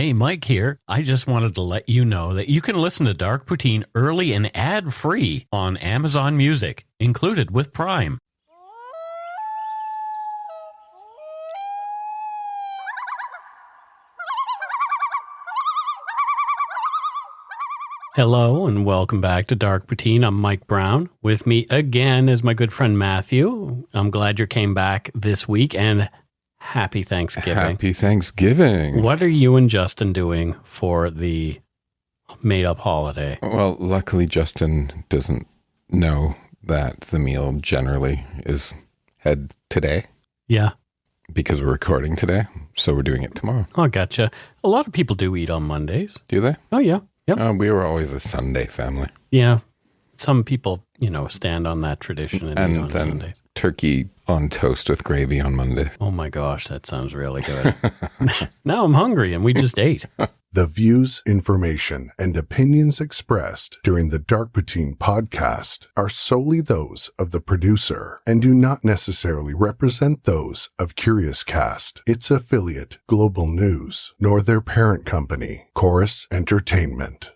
Hey, Mike here. I just wanted to let you know that you can listen to Dark Poutine early and ad-free on Amazon Music, included with Prime. Hello and welcome back to Dark Poutine. I'm Mike Brown. With me again is my good friend Matthew. I'm glad you came back this week and happy Thanksgiving. Happy Thanksgiving. What are you and Justin doing for the made-up holiday? Well, luckily Justin doesn't know that the meal generally is had today. Yeah. Because we're recording today, so we're doing it tomorrow. Oh, gotcha. A lot of people do eat on Mondays. Do they? Oh, yeah. Yep. We were always a Sunday family. Yeah. Some people, stand on that tradition and eat on then Sundays. Turkey on toast with gravy on Monday. Oh my gosh, that sounds really good. Now I'm hungry and we just ate. The views, information, and opinions expressed during the Dark Poutine podcast are solely those of the producer and do not necessarily represent those of Curious Cast, its affiliate, Global News, nor their parent company, Chorus Entertainment.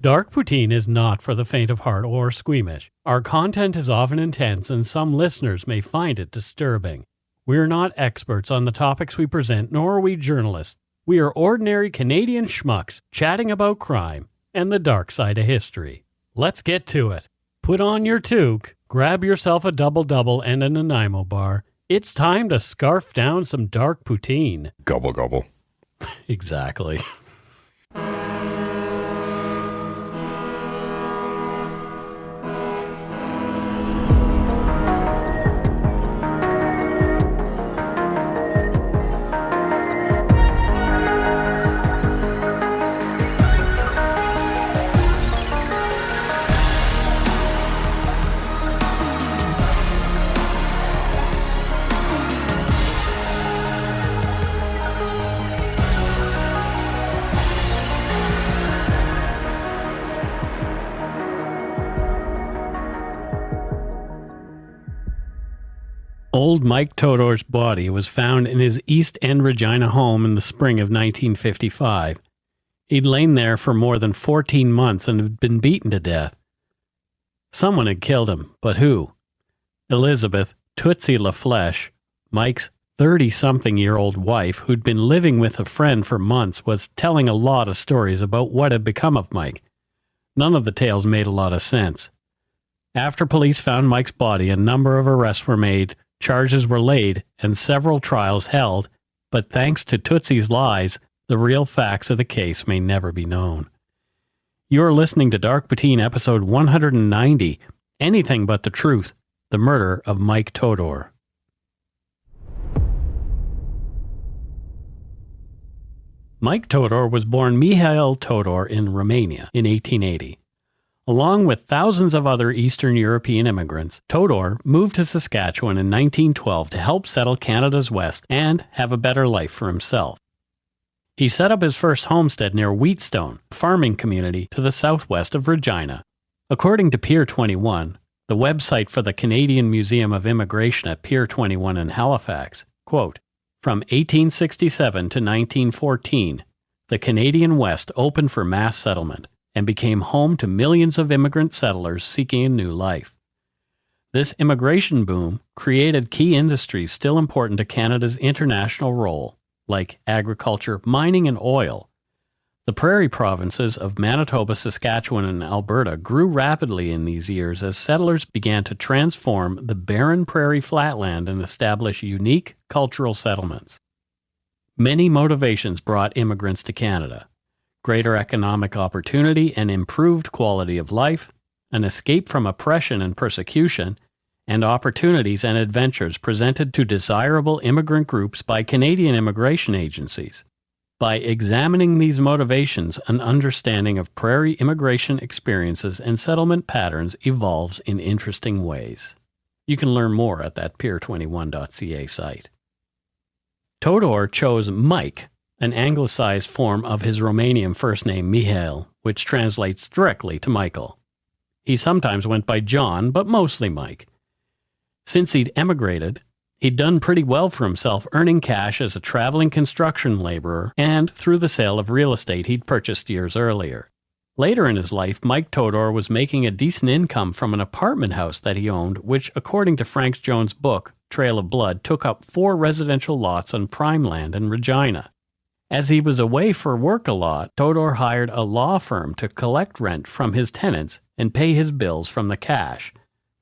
Dark Poutine is not for the faint of heart or squeamish. Our content is often intense and some listeners may find it disturbing. We're not experts on the topics we present, nor are we journalists. We are ordinary Canadian schmucks chatting about crime and the dark side of history. Let's get to it. Put on your toque, grab yourself a double-double and a Nanaimo bar. It's time to scarf down some Dark Poutine. Gobble, gobble. Exactly. Old Mike Todor's body was found in his East End Regina home in the spring of 1955. He'd lain there for more than 14 months and had been beaten to death. Someone had killed him, but who? Elizabeth, Tootsie LaFleche, Mike's 30-something-year-old wife, who'd been living with a friend for months, was telling a lot of stories about what had become of Mike. None of the tales made a lot of sense. After police found Mike's body, a number of arrests were made, charges were laid, and several trials held, but thanks to Tootsie's lies, the real facts of the case may never be known. You're listening to Dark Poutine episode 190, Anything But the Truth, the Murder of Mike Todor. Mike Todor was born Mihail Todor in Romania in 1880. Along with thousands of other Eastern European immigrants, Todor moved to Saskatchewan in 1912 to help settle Canada's West and have a better life for himself. He set up his first homestead near Wheatstone, a farming community to the southwest of Regina. According to Pier 21, the website for the Canadian Museum of Immigration at Pier 21 in Halifax, quote, from 1867 to 1914, the Canadian West opened for mass settlement and became home to millions of immigrant settlers seeking a new life. This immigration boom created key industries still important to Canada's international role, like agriculture, mining, and oil. The prairie provinces of Manitoba, Saskatchewan, and Alberta grew rapidly in these years as settlers began to transform the barren prairie flatland and establish unique cultural settlements. Many motivations brought immigrants to Canada: greater economic opportunity and improved quality of life, an escape from oppression and persecution, and opportunities and adventures presented to desirable immigrant groups by Canadian immigration agencies. By examining these motivations, an understanding of prairie immigration experiences and settlement patterns evolves in interesting ways. You can learn more at that pier21.ca site. Todor chose Mike, an anglicized form of his Romanian first name Mihail, which translates directly to Michael. He sometimes went by John, but mostly Mike. Since he'd emigrated, He'd done pretty well for himself, earning cash as a traveling construction laborer and through the sale of real estate he'd purchased years earlier. Later in his life, Mike Todor was making a decent income from an apartment house that he owned, which, according to Frank Jones' book, Trail of Blood, took up 4 residential lots on prime land in Regina. As he was away for work a lot, Todor hired a law firm to collect rent from his tenants and pay his bills from the cash.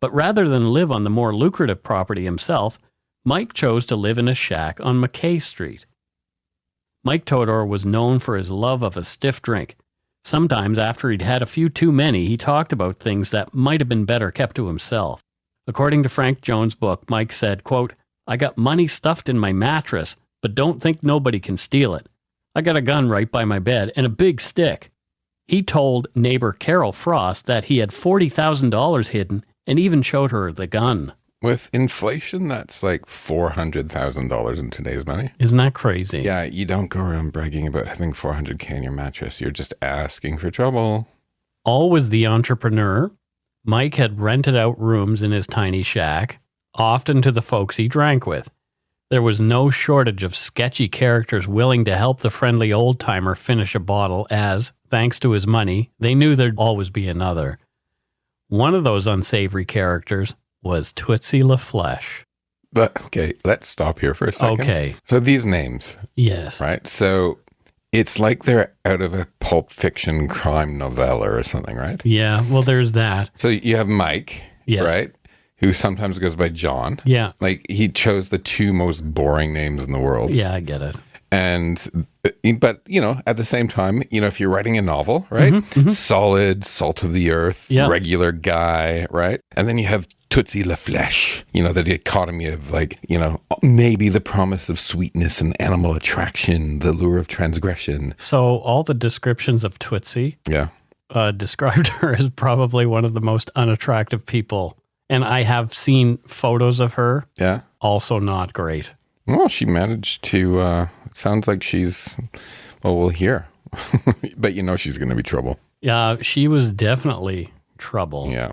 But rather than live on the more lucrative property himself, Mike chose to live in a shack on McKay Street. Mike Todor was known for his love of a stiff drink. Sometimes after he'd had a few too many, he talked about things that might have been better kept to himself. According to Frank Jones' book, Mike said, quote, "I got money stuffed in my mattress, but don't think nobody can steal it. I got a gun right by my bed and a big stick." He told neighbor Carol Frost that he had $40,000 hidden and even showed her the gun. With inflation, that's like $400,000 in today's money. Isn't that crazy? Yeah, you don't go around bragging about having $400K in your mattress. You're just asking for trouble. Always the entrepreneur, Mike had rented out rooms in his tiny shack, often to the folks he drank with. There was no shortage of sketchy characters willing to help the friendly old-timer finish a bottle as, thanks to his money, they knew there'd always be another. One of those unsavory characters was Tootsie LaFleche. But, okay, let's stop here for a second. Okay. So these names. Yes. Right? So it's like they're out of a Pulp Fiction crime novella or something, right? Yeah, well, there's that. So you have Mike, Yes. right? Who sometimes goes by John. Yeah. Like, he chose the 2 most boring names in the world. Yeah, I get it. And, but, you know, at the same time, you know, if you're writing a novel, right? Solid, salt of the earth, Yeah. regular guy, right? And then you have Tootsie LaFleche, you know, the dichotomy of like, you know, maybe the promise of sweetness and animal attraction, the lure of transgression. So all the descriptions of Tootsie Yeah. described her as probably one of the most unattractive people. And I have seen photos of her. Yeah. Also not great. Well, she managed to, sounds like she's, well, we'll hear. But you know she's going to be trouble. Yeah, she was definitely trouble. Yeah.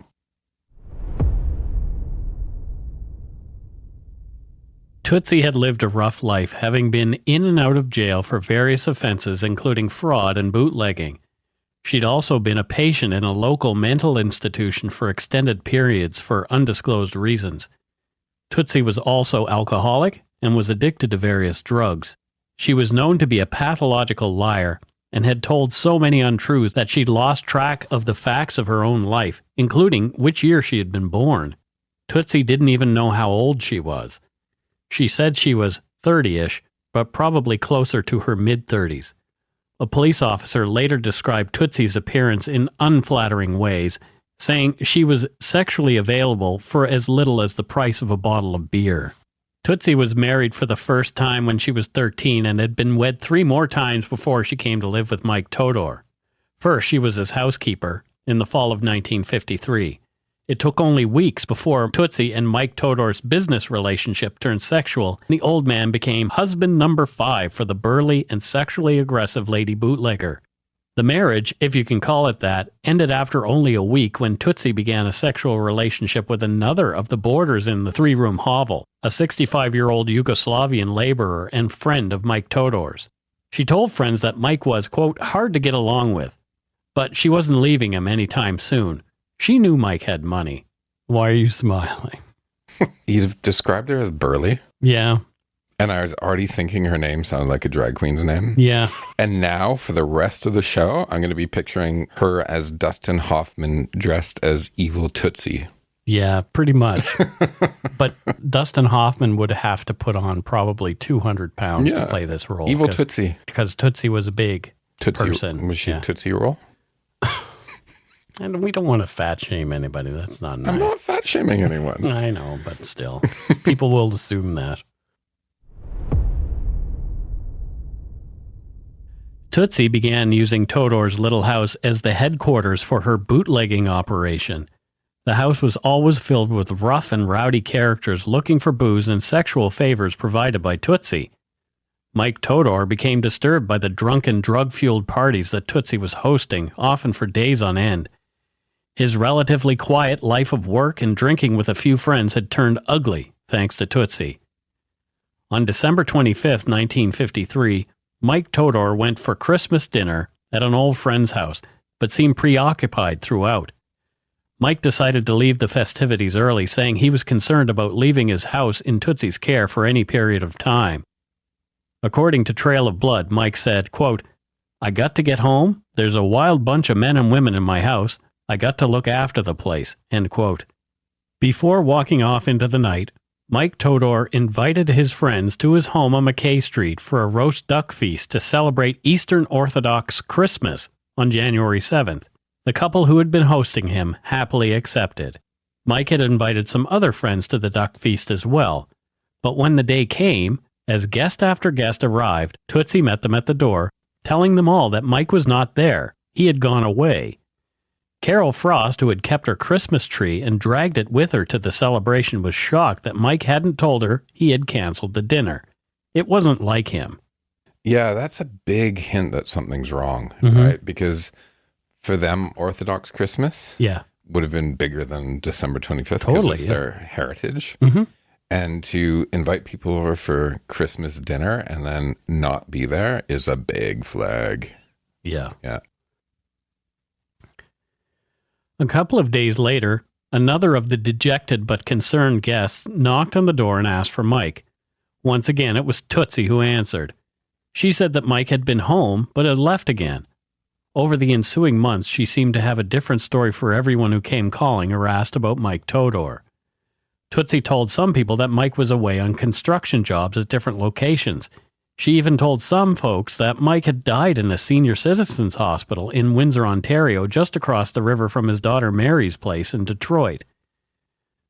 Tootsie had lived a rough life, having been in and out of jail for various offenses, including fraud and bootlegging. She'd also been a patient in a local mental institution for extended periods for undisclosed reasons. Tootsie was also alcoholic and was addicted to various drugs. She was known to be a pathological liar and had told so many untruths that she'd lost track of the facts of her own life, including which year she had been born. Tootsie didn't even know how old she was. She said she was 30-ish, but probably closer to her mid-30s. A police officer later described Tootsie's appearance in unflattering ways, saying she was sexually available for as little as the price of a bottle of beer. Tootsie was married for the first time when she was 13 and had been wed 3 more times before she came to live with Mike Todor. First, she was his housekeeper in the fall of 1953. It took only weeks before Tootsie and Mike Todor's business relationship turned sexual, and the old man became husband number 5 for the burly and sexually aggressive lady bootlegger. The marriage, if you can call it that, ended after only a week when Tootsie began a sexual relationship with another of the boarders in the 3-room hovel, a 65-year-old Yugoslavian laborer and friend of Mike Todor's. She told friends that Mike was, quote, hard to get along with, but she wasn't leaving him anytime soon. She knew Mike had money. Why are you smiling? You've described her as burly. Yeah. And I was already thinking her name sounded like a drag queen's name. Yeah. And now for the rest of the show, I'm going to be picturing her as Dustin Hoffman dressed as evil Tootsie. Yeah, pretty much. But Dustin Hoffman would have to put on probably 200 pounds to play this role. Evil Tootsie. Because Tootsie was a big person. Was she Tootsie Roll? And we don't want to fat shame anybody. That's not nice. I'm not fat shaming anyone. I know, but still. People will assume that. Tootsie began using Todor's little house as the headquarters for her bootlegging operation. The house was always filled with rough and rowdy characters looking for booze and sexual favors provided by Tootsie. Mike Todor became disturbed by the drunken, drug-fueled parties that Tootsie was hosting, often for days on end. His relatively quiet life of work and drinking with a few friends had turned ugly, thanks to Tootsie. On December 25, 1953, Mike Todor went for Christmas dinner at an old friend's house, but seemed preoccupied throughout. Mike decided to leave the festivities early, saying he was concerned about leaving his house in Tootsie's care for any period of time. According to Trail of Blood, Mike said, quote, "I got to get home. There's a wild bunch of men and women in my house. I got to look after the place," end quote. Before walking off into the night, Mike Todor invited his friends to his home on McKay Street for a roast duck feast to celebrate Eastern Orthodox Christmas on January 7th. The couple who had been hosting him happily accepted. Mike had invited some other friends to the duck feast as well, but when the day came, as guest after guest arrived, Tootsie met them at the door, telling them all that Mike was not there. He had gone away. Carol Frost, who had kept her Christmas tree and dragged it with her to the celebration, was shocked that Mike hadn't told her he had canceled the dinner. It wasn't like him. Yeah, that's a big hint that something's wrong, right? Because for them, Orthodox Christmas would have been bigger than December 25th because it's their heritage. And to invite people over for Christmas dinner and then not be there is a big flag. Yeah. Yeah. A couple of days later, another of the dejected but concerned guests knocked on the door and asked for Mike. Once again, it was Tootsie who answered. She said that Mike had been home, but had left again. Over the ensuing months, she seemed to have a different story for everyone who came calling or asked about Mike Todor. Tootsie told some people that Mike was away on construction jobs at different locations. She even told some folks that Mike had died in a senior citizens hospital in Windsor, Ontario, just across the river from his daughter Mary's place in Detroit.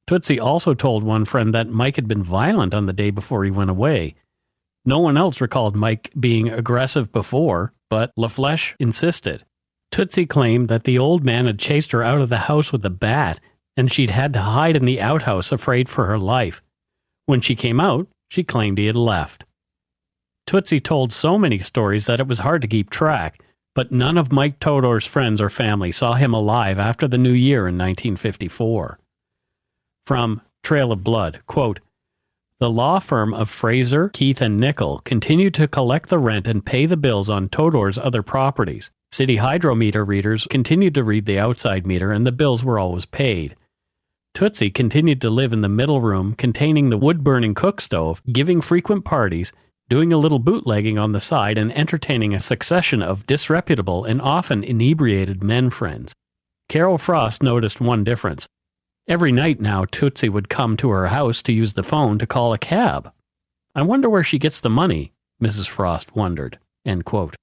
Tootsie also told one friend that Mike had been violent on the day before he went away. No one else recalled Mike being aggressive before, but LaFleche insisted. Tootsie claimed that the old man had chased her out of the house with a bat, and she'd had to hide in the outhouse afraid for her life. When she came out, she claimed he had left. Tootsie told so many stories that it was hard to keep track, but none of Mike Todor's friends or family saw him alive after the new year in 1954. From Trail of Blood, quote, "The law firm of Fraser, Keith, and Nickel continued to collect the rent and pay the bills on Todor's other properties. City hydrometer readers continued to read the outside meter, and the bills were always paid. Tootsie continued to live in the middle room containing the wood-burning cook stove, giving frequent parties, doing a little bootlegging on the side, and entertaining a succession of disreputable and often inebriated men friends. Carol Frost noticed one difference. Every night now, Tootsie would come to her house to use the phone to call a cab. I wonder where she gets the money, Mrs. Frost wondered." End quote.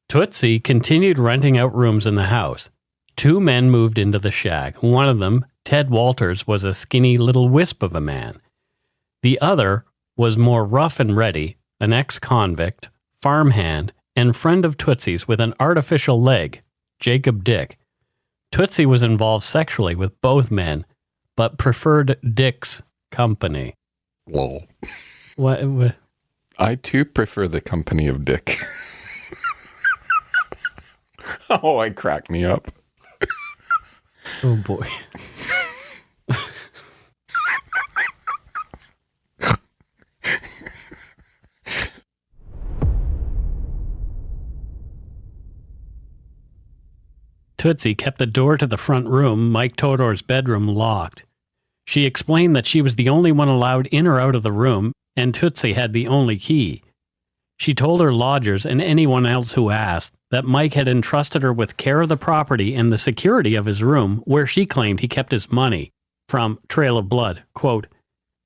Tootsie continued renting out rooms in the house. 2 men moved into the shack. One of them, Ted Walters, was a skinny little wisp of a man. The other was more rough and ready, an ex-convict, farmhand, and friend of Tootsie's with an artificial leg, Jacob Dick. Tootsie was involved sexually with both men, but preferred Dick's company. Lol. What? I too prefer the company of Dick. Oh, it cracked me up. Oh boy. Tootsie kept the door to the front room, Mike Todor's bedroom, locked. She explained that she was the only one allowed in or out of the room, and Tootsie had the only key. She told her lodgers and anyone else who asked that Mike had entrusted her with care of the property and the security of his room, where she claimed he kept his money. From Trail of Blood, quote,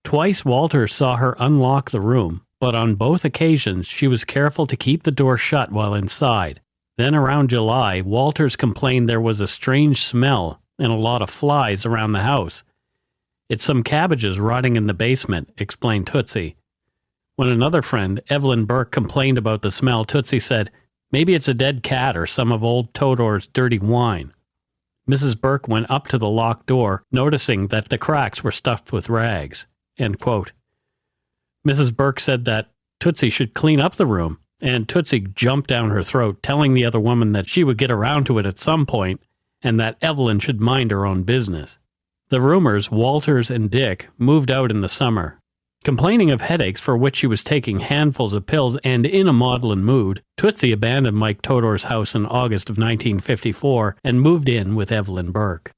"Twice Walter saw her unlock the room, but on both occasions she was careful to keep the door shut while inside. Then around July, Walters complained there was a strange smell and a lot of flies around the house. It's some cabbages rotting in the basement," explained Tootsie. When another friend, Evelyn Burke, complained about the smell, Tootsie said, "Maybe it's a dead cat or some of old Todor's dirty wine." Mrs. Burke went up to the locked door, noticing that the cracks were stuffed with rags. End quote. Mrs. Burke said that Tootsie should clean up the room, and Tootsie jumped down her throat, telling the other woman that she would get around to it at some point, and that Evelyn should mind her own business. The roomers, Walters and Dick, moved out in the summer. Complaining of headaches for which she was taking handfuls of pills and in a maudlin mood, Tootsie abandoned Mike Todor's house in August of 1954 and moved in with Evelyn Burke.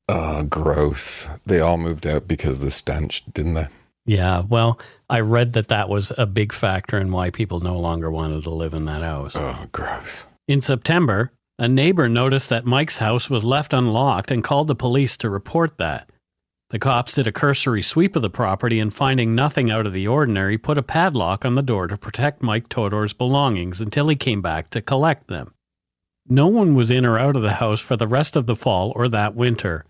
Gross. They all moved out because of the stench, didn't they? Yeah, well, I read that was a big factor in why people no longer wanted to live in that house. Oh, gross. In September, a neighbor noticed that Mike's house was left unlocked and called the police to report that. The cops did a cursory sweep of the property and, finding nothing out of the ordinary, put a padlock on the door to protect Mike Todor's belongings until he came back to collect them. No one was in or out of the house for the rest of the fall or that winter.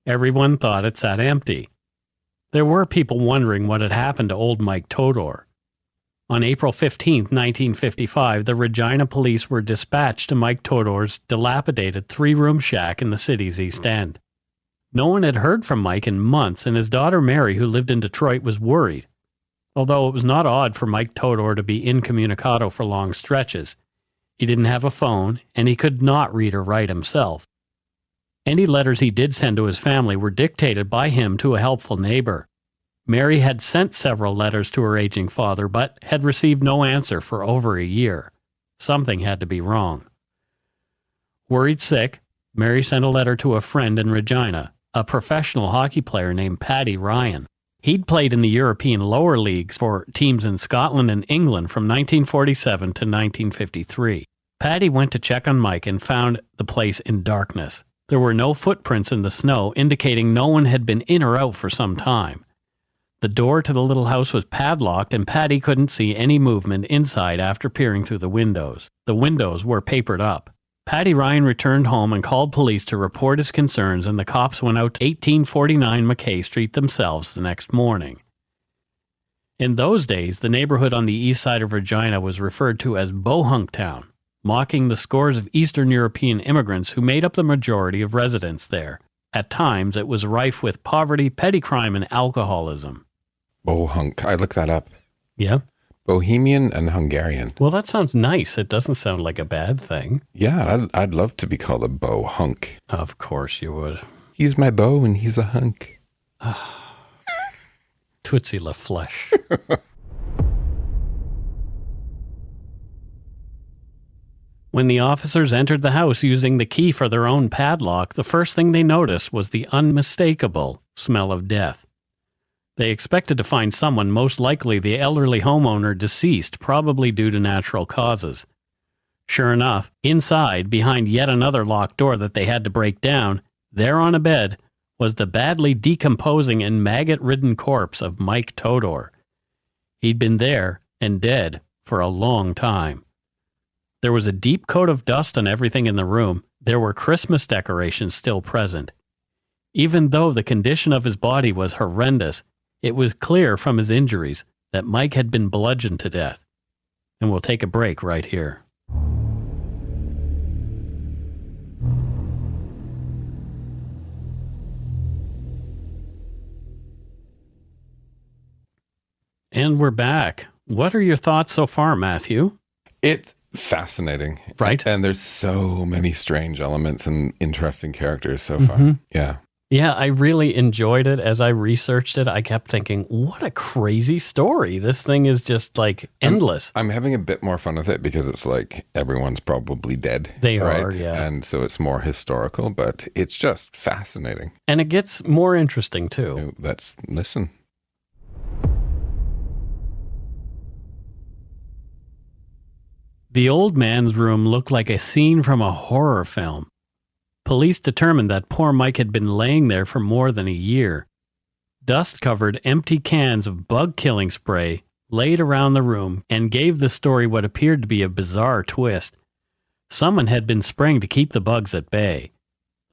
Everyone thought it sat empty. There were people wondering what had happened to old Mike Todor. On April 15, 1955, the Regina police were dispatched to Mike Todor's dilapidated three-room shack in the city's East End. No one had heard from Mike in months, and his daughter Mary, who lived in Detroit, was worried. Although it was not odd for Mike Todor to be incommunicado for long stretches. He didn't have a phone, and he could not read or write himself. Any letters he did send to his family were dictated by him to a helpful neighbor. Mary had sent several letters to her aging father, but had received no answer for over a year. Something had to be wrong. Worried sick, Mary sent a letter to a friend in Regina, a professional hockey player named Paddy Ryan. He'd played in the European lower leagues for teams in Scotland and England from 1947 to 1953. Paddy went to check on Mike and found the place in darkness. There were no footprints in the snow, indicating no one had been in or out for some time. The door to the little house was padlocked, and Paddy couldn't see any movement inside after peering through the windows. The windows were papered up. Paddy Ryan returned home and called police to report his concerns, and the cops went out to 1849 McKay Street themselves the next morning. In those days, the neighborhood on the east side of Regina was referred to as Bohunktown, mocking the scores of Eastern European immigrants who made up the majority of residents there. At times, it was rife with poverty, petty crime, and alcoholism. Bohunk. I looked that up. Yeah? Bohemian and Hungarian. Well, that sounds nice. It doesn't sound like a bad thing. Yeah, I'd love to be called a bohunk. Of course you would. He's my beau and he's a hunk. Tootsie LaFleche. When the officers entered the house using the key for their own padlock, the first thing they noticed was the unmistakable smell of death. They expected to find someone, most likely the elderly homeowner, deceased, probably due to natural causes. Sure enough, inside, behind yet another locked door that they had to break down, there on a bed, was the badly decomposing and maggot-ridden corpse of Mike Todor. He'd been there, and dead, for a long time. There was a deep coat of dust on everything in the room. There were Christmas decorations still present. Even though the condition of his body was horrendous, it was clear from his injuries that Mike had been bludgeoned to death. And we'll take a break right here. And we're back. What are your thoughts so far, Matthew? It's fascinating. Right? And there's so many strange elements and interesting characters so far. Yeah. Yeah, I really enjoyed it. As I researched it, I kept thinking, what a crazy story. This thing is just like endless. I'm having a bit more fun with it because it's like everyone's probably dead. They right? are, yeah. And so it's more historical, but it's just fascinating. And it gets more interesting too. Let's listen. The old man's room looked like a scene from a horror film. Police determined that poor Mike had been laying there for more than a year. Dust-covered empty cans of bug-killing spray laid around the room and gave the story what appeared to be a bizarre twist. Someone had been spraying to keep the bugs at bay.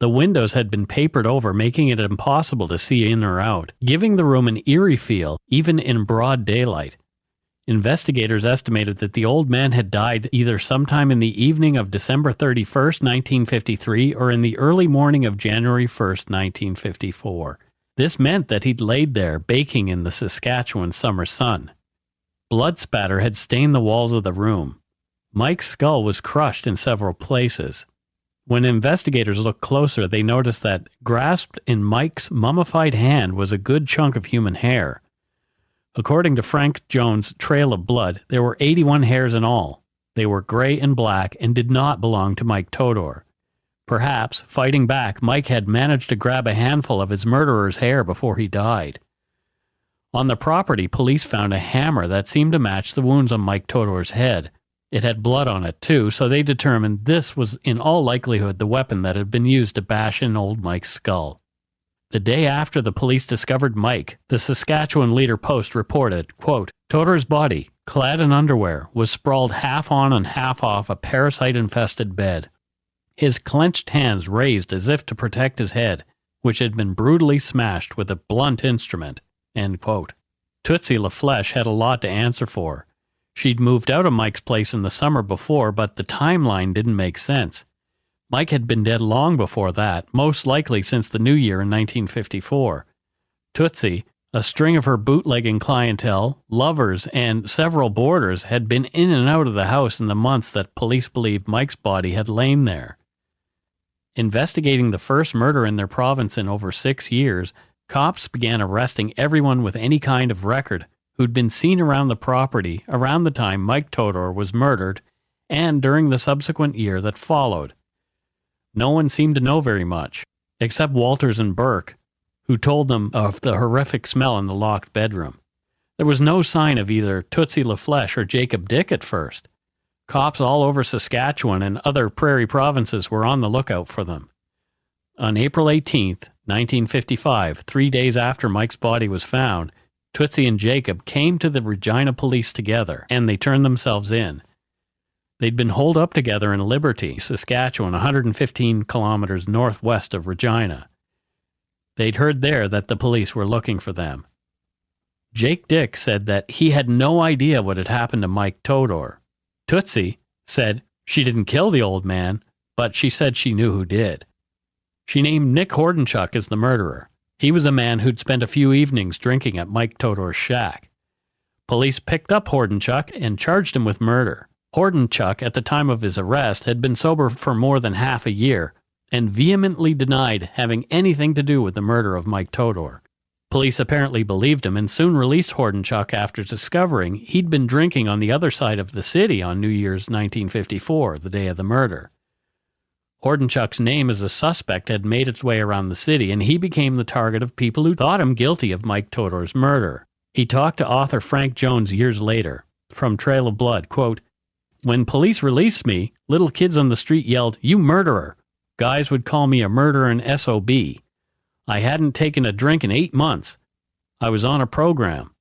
The windows had been papered over, making it impossible to see in or out, giving the room an eerie feel, even in broad daylight. Investigators estimated that the old man had died either sometime in the evening of December 31st, 1953, or in the early morning of January 1st, 1954. This meant that he'd laid there, baking in the Saskatchewan summer sun. Blood spatter had stained the walls of the room. Mike's skull was crushed in several places. When investigators looked closer, they noticed that grasped in Mike's mummified hand was a good chunk of human hair. According to Frank Jones' trail of blood, there were 81 hairs in all. They were gray and black and did not belong to Mike Todor. Perhaps, fighting back, Mike had managed to grab a handful of his murderer's hair before he died. On the property, police found a hammer that seemed to match the wounds on Mike Todor's head. It had blood on it too, so they determined this was in all likelihood the weapon that had been used to bash in old Mike's skull. The day after the police discovered Mike, the Saskatchewan Leader-Post reported, quote, Todor's body, clad in underwear, was sprawled half on and half off a parasite-infested bed. His clenched hands raised as if to protect his head, which had been brutally smashed with a blunt instrument. End quote. Tootsie LaFleche had a lot to answer for. She'd moved out of Mike's place in the summer before, but the timeline didn't make sense. Mike had been dead long before that, most likely since the new year in 1954. Tootsie, a string of her bootlegging clientele, lovers, and several boarders had been in and out of the house in the months that police believed Mike's body had lain there. Investigating the first murder in their province in over 6 years, cops began arresting everyone with any kind of record who'd been seen around the property around the time Mike Todor was murdered and during the subsequent year that followed. No one seemed to know very much, except Walters and Burke, who told them of the horrific smell in the locked bedroom. There was no sign of either Tootsie LaFleche or Jacob Dick at first. Cops all over Saskatchewan and other prairie provinces were on the lookout for them. On April 18th, 1955, 3 days after Mike's body was found, Tootsie and Jacob came to the Regina police together, and they turned themselves in. They'd been holed up together in Liberty, Saskatchewan, 115 kilometers northwest of Regina. They'd heard there that the police were looking for them. Jake Dick said that he had no idea what had happened to Mike Todor. Tootsie said she didn't kill the old man, but she said she knew who did. She named Nick Hordenchuk as the murderer. He was a man who'd spent a few evenings drinking at Mike Todor's shack. Police picked up Hordenchuk and charged him with murder. Hordenchuk, at the time of his arrest, had been sober for more than half a year and vehemently denied having anything to do with the murder of Mike Todor. Police apparently believed him and soon released Hordenchuk after discovering he'd been drinking on the other side of the city on New Year's 1954, the day of the murder. Hordenchuk's name as a suspect had made its way around the city, and he became the target of people who thought him guilty of Mike Todor's murder. He talked to author Frank Jones years later, from Trail of Blood, quote, When police released me, little kids on the street yelled, "You murderer!" Guys would call me a murderer and SOB. I hadn't taken a drink in 8 months. I was on a program.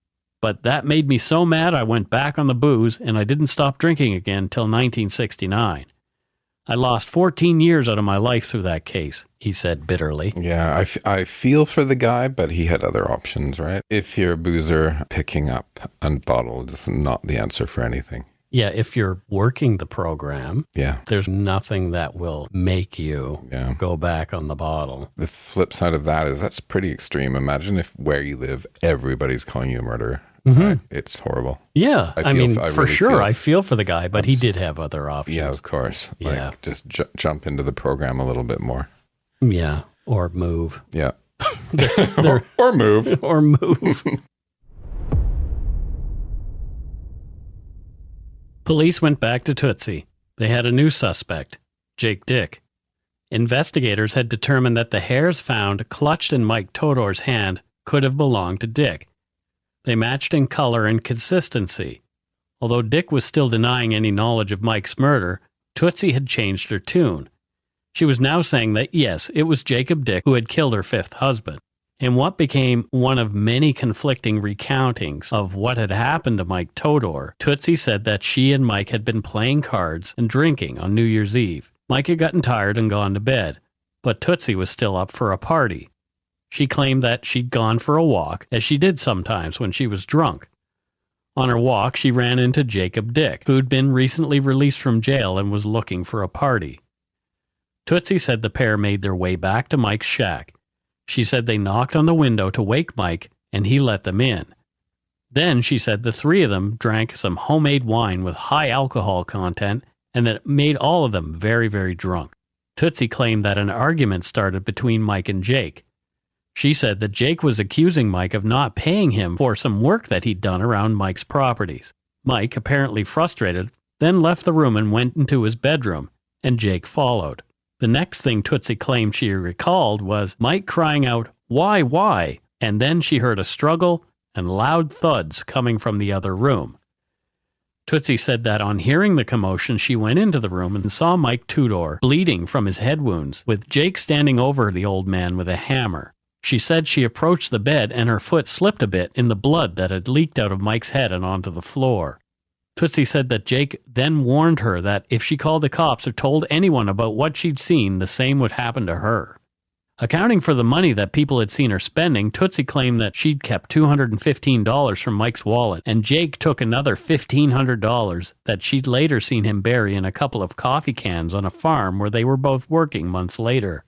But that made me so mad I went back on the booze, and I didn't stop drinking again till 1969. I lost 14 years out of my life through that case, he said bitterly. Yeah, I feel for the guy, but he had other options, right? If you're a boozer, picking up unbottled is not the answer for anything. Yeah, if you're working the program, there's nothing that will make you go back on the bottle. The flip side of that is that's pretty extreme. Imagine if where you live, everybody's calling you a murderer. Mm-hmm. Right? It's horrible. Yeah, I feel for the guy, but he did have other options. Yeah, of course. Like, just jump into the program a little bit more. Yeah, or move. Yeah. or move. Or move. Police went back to Tootsie. They had a new suspect, Jake Dick. Investigators had determined that the hairs found clutched in Mike Todor's hand could have belonged to Dick. They matched in color and consistency. Although Dick was still denying any knowledge of Mike's murder, Tootsie had changed her tune. She was now saying that, yes, it was Jacob Dick who had killed her fifth husband. In what became one of many conflicting recountings of what had happened to Mike Todor, Tootsie said that she and Mike had been playing cards and drinking on New Year's Eve. Mike had gotten tired and gone to bed, but Tootsie was still up for a party. She claimed that she'd gone for a walk, as she did sometimes when she was drunk. On her walk, she ran into Jacob Dick, who'd been recently released from jail and was looking for a party. Tootsie said the pair made their way back to Mike's shack. She said they knocked on the window to wake Mike, and he let them in. Then she said the three of them drank some homemade wine with high alcohol content, and that it made all of them very, very drunk. Tootsie claimed that an argument started between Mike and Jake. She said that Jake was accusing Mike of not paying him for some work that he'd done around Mike's properties. Mike, apparently frustrated, then left the room and went into his bedroom, and Jake followed. The next thing Tootsie claimed she recalled was Mike crying out, why? And then she heard a struggle and loud thuds coming from the other room. Tootsie said that on hearing the commotion, she went into the room and saw Mike Todor bleeding from his head wounds, with Jake standing over the old man with a hammer. She said she approached the bed and her foot slipped a bit in the blood that had leaked out of Mike's head and onto the floor. Tootsie said that Jake then warned her that if she called the cops or told anyone about what she'd seen, the same would happen to her. Accounting for the money that people had seen her spending, Tootsie claimed that she'd kept $215 from Mike's wallet, and Jake took another $1,500 that she'd later seen him bury in a couple of coffee cans on a farm where they were both working months later.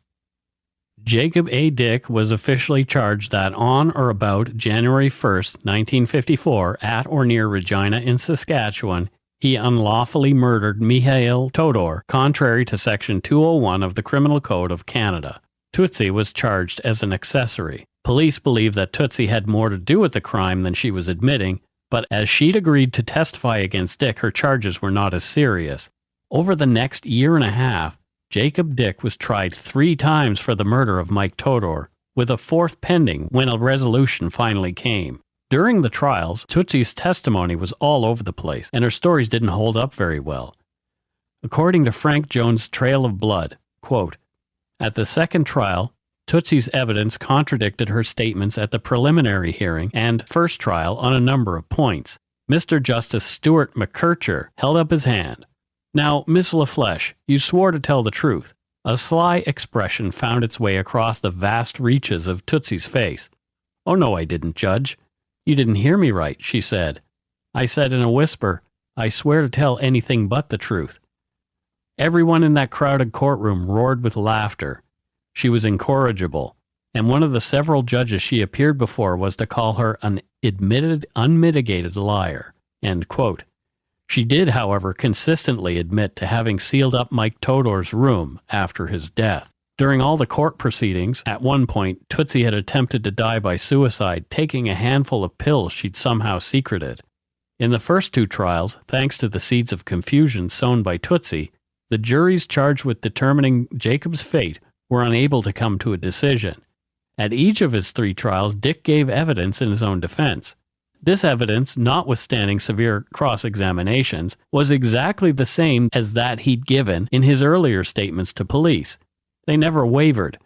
Jacob A. Dick was officially charged that on or about January 1st, 1954, at or near Regina in Saskatchewan, he unlawfully murdered Mike Todor, contrary to Section 201 of the Criminal Code of Canada. Tootsie was charged as an accessory. Police believe that Tootsie had more to do with the crime than she was admitting, but as she'd agreed to testify against Dick, her charges were not as serious. Over the next year and a half, Jacob Dick was tried 3 times for the murder of Mike Todor, with a 4th pending when a resolution finally came. During the trials, Tootsie's testimony was all over the place, and her stories didn't hold up very well. According to Frank Jones' Trail of Blood, quote, at the second trial, Tootsie's evidence contradicted her statements at the preliminary hearing and first trial on a number of points. Mr. Justice Stuart McKercher held up his hand. Now, Miss LaFleche, you swore to tell the truth. A sly expression found its way across the vast reaches of Tootsie's face. Oh no, I didn't, Judge. You didn't hear me right, she said. I said in a whisper, I swear to tell anything but the truth. Everyone in that crowded courtroom roared with laughter. She was incorrigible, and one of the several judges she appeared before was to call her an admitted, unmitigated liar. End quote. She did, however, consistently admit to having sealed up Mike Todor's room after his death. During all the court proceedings, at one point, Tootsie had attempted to die by suicide, taking a handful of pills she'd somehow secreted. In the first 2 trials, thanks to the seeds of confusion sown by Tootsie, the juries charged with determining Jacob's fate were unable to come to a decision. At each of his 3 trials, Dick gave evidence in his own defense. This evidence, notwithstanding severe cross-examinations, was exactly the same as that he'd given in his earlier statements to police. They never wavered.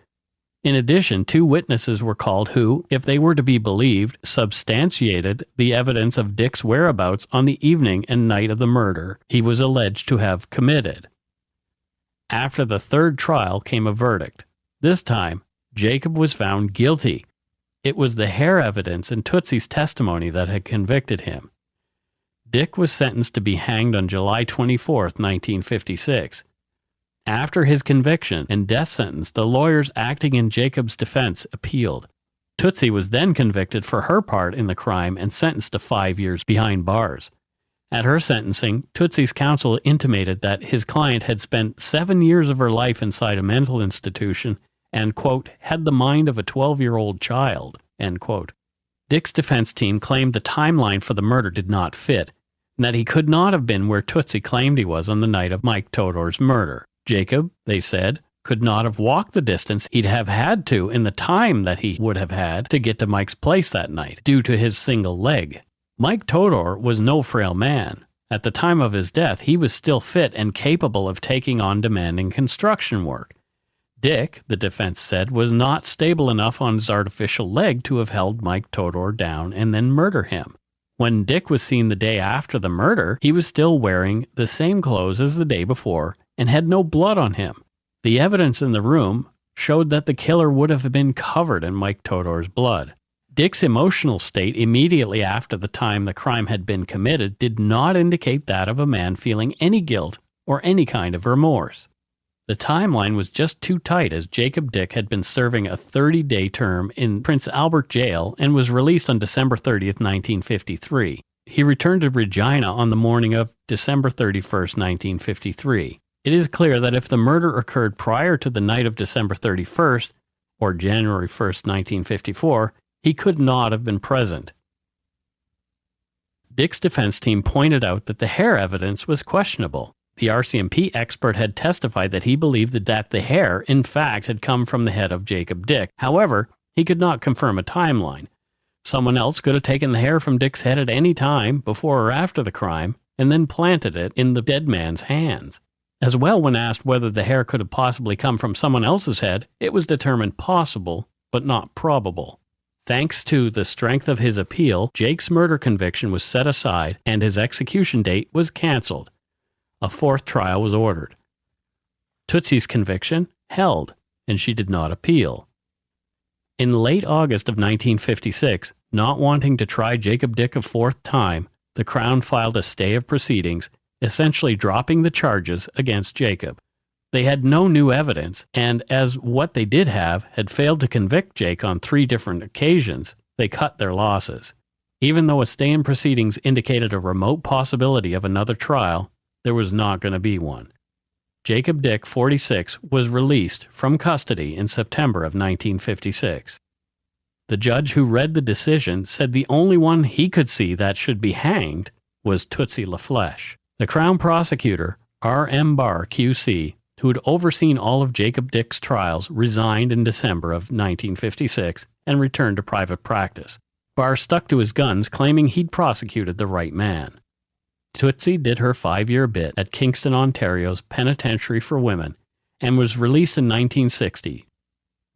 In addition, 2 witnesses were called who, if they were to be believed, substantiated the evidence of Dick's whereabouts on the evening and night of the murder he was alleged to have committed. After the 3rd trial came a verdict. This time, Jacob was found guilty. It was the hair evidence in Tootsie's testimony that had convicted him. Dick was sentenced to be hanged on July 24, 1956. After his conviction and death sentence, the lawyers acting in Jacob's defense appealed. Tootsie was then convicted for her part in the crime and sentenced to 5 years behind bars. At her sentencing, Tootsie's counsel intimated that his client had spent 7 years of her life inside a mental institution and, quote, had the mind of a 12-year-old child, end quote. Dick's defense team claimed the timeline for the murder did not fit, and that he could not have been where Tootsie claimed he was on the night of Mike Todor's murder. Jacob, they said, could not have walked the distance he'd have had to in the time that he would have had to get to Mike's place that night, due to his single leg. Mike Todor was no frail man. At the time of his death, he was still fit and capable of taking on demanding construction work. Dick, the defense said, was not stable enough on his artificial leg to have held Mike Todor down and then murder him. When Dick was seen the day after the murder, he was still wearing the same clothes as the day before and had no blood on him. The evidence in the room showed that the killer would have been covered in Mike Todor's blood. Dick's emotional state immediately after the time the crime had been committed did not indicate that of a man feeling any guilt or any kind of remorse. The timeline was just too tight, as Jacob Dick had been serving a 30-day term in Prince Albert Jail and was released on December 30th, 1953. He returned to Regina on the morning of December 31st, 1953. It is clear that if the murder occurred prior to the night of December 31st, or January 1st, 1954, he could not have been present. Dick's defense team pointed out that the hair evidence was questionable. The RCMP expert had testified that he believed that the hair, in fact, had come from the head of Jacob Dick. However, he could not confirm a timeline. Someone else could have taken the hair from Dick's head at any time, before or after the crime, and then planted it in the dead man's hands. As well, when asked whether the hair could have possibly come from someone else's head, it was determined possible, but not probable. Thanks to the strength of his appeal, Jake's murder conviction was set aside and his execution date was cancelled. A fourth trial was ordered. Tootsie's conviction held, and she did not appeal. In late August of 1956, not wanting to try Jacob Dick a fourth time, the Crown filed a stay of proceedings, essentially dropping the charges against Jacob. They had no new evidence, and as what they did have had failed to convict Jake on 3 different occasions, they cut their losses. Even though a stay in proceedings indicated a remote possibility of another trial, there was not going to be one. Jacob Dick, 46, was released from custody in September of 1956. The judge who read the decision said the only one he could see that should be hanged was Tootsie LaFleche. The Crown prosecutor, R.M. Barr, Q.C., who had overseen all of Jacob Dick's trials, resigned in December of 1956 and returned to private practice. Barr stuck to his guns, claiming he'd prosecuted the right man. Tootsie did her 5-year bit at Kingston, Ontario's Penitentiary for Women and was released in 1960.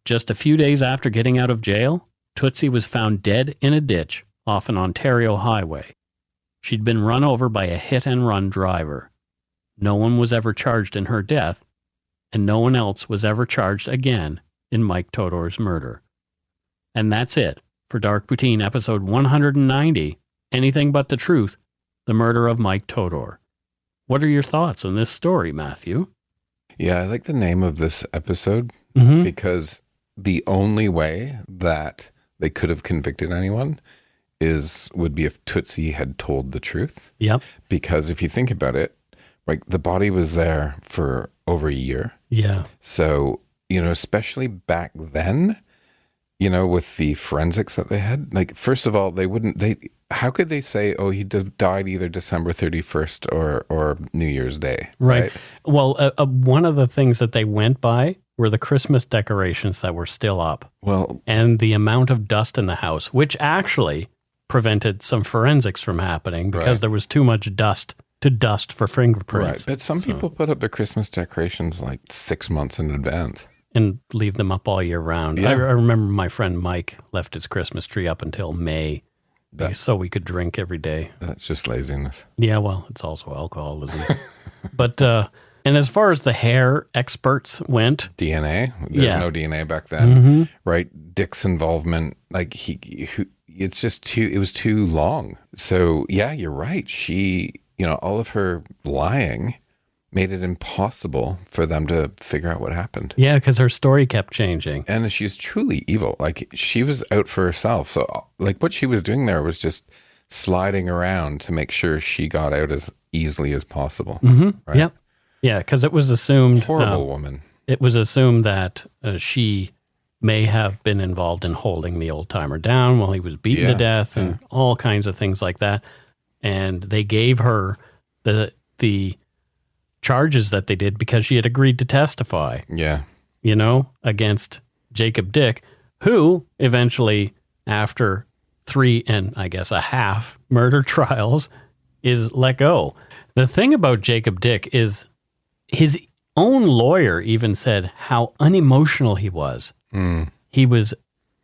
Just a few days after getting out of jail, Tootsie was found dead in a ditch off an Ontario highway. She'd been run over by a hit-and-run driver. No one was ever charged in her death, and no one else was ever charged again in Mike Todor's murder. And that's it for Dark Poutine episode 190, Anything But the Truth, The Murder of Mike Todor. What are your thoughts on this story, Matthew? Yeah, I like the name of this episode because the only way that they could have convicted anyone would be if Tootsie had told the truth. Yep. Because if you think about it, like the body was there for over a year. Yeah. So, especially back then, with the forensics that they had, like, first of all, how could they say, oh, he died either December 31st or New Year's Day? Right. Well, one of the things that they went by were the Christmas decorations that were still up. Well, and the amount of dust in the house, which actually prevented some forensics from happening because there was too much dust to dust for fingerprints. Right. But some people put up their Christmas decorations like 6 months in advance. And leave them up all year round. Yeah. I remember my friend Mike left his Christmas tree up until May so we could drink every day. That's just laziness. Yeah, well, it's also alcoholism. But, and as far as the hair experts went. DNA? There's no DNA back then. Right? Dick's involvement, like it was too long. So yeah, you're right. She, all of her lying made it impossible for them to figure out what happened. Yeah, because her story kept changing. And she's truly evil. Like, she was out for herself. So, like, what she was doing there was just sliding around to make sure she got out as easily as possible. Right? Yep. Yeah, because it was assumed... Horrible woman. It was assumed that she may have been involved in holding the old-timer down while he was beaten to death and all kinds of things like that. And they gave her the charges that they did because she had agreed to testify. Yeah. Against Jacob Dick, who eventually, after 3 and I guess a half murder trials, is let go. The thing about Jacob Dick is his own lawyer even said how unemotional he was. He was